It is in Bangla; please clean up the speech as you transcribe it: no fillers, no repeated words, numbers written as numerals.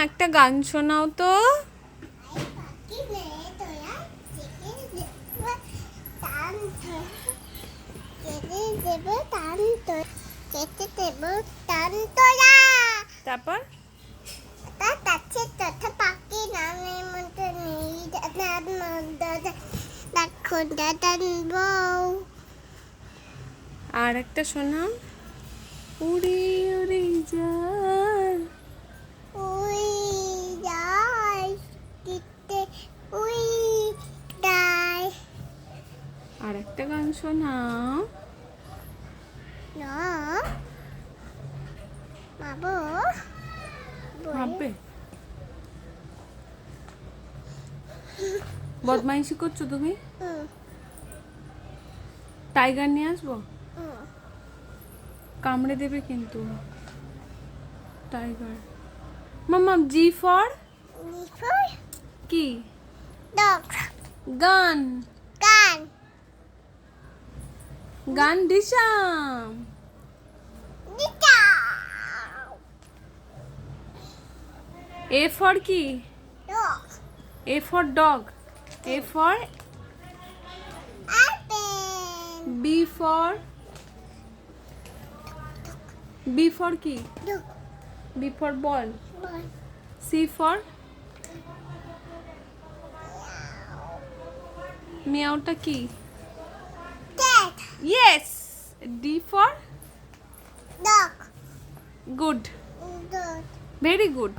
একটা গান শোনাও তো। তারপর আর একটা শোনাও। উড়ি উড়ি যায় আর একটা গান শোনাও। ভাববে বদমাইশি করছো তুমি। টাইগার নিয়ে আসবো, কামড়ে দেবে কিন্তু। টাইগার। মাম্মা জি ফর কি? গান। গান দিশাম। এ ফর কি? A for dog. A for B for কি? B for ball. C for মিয়াওটা কি? Yes. D for good. Very good.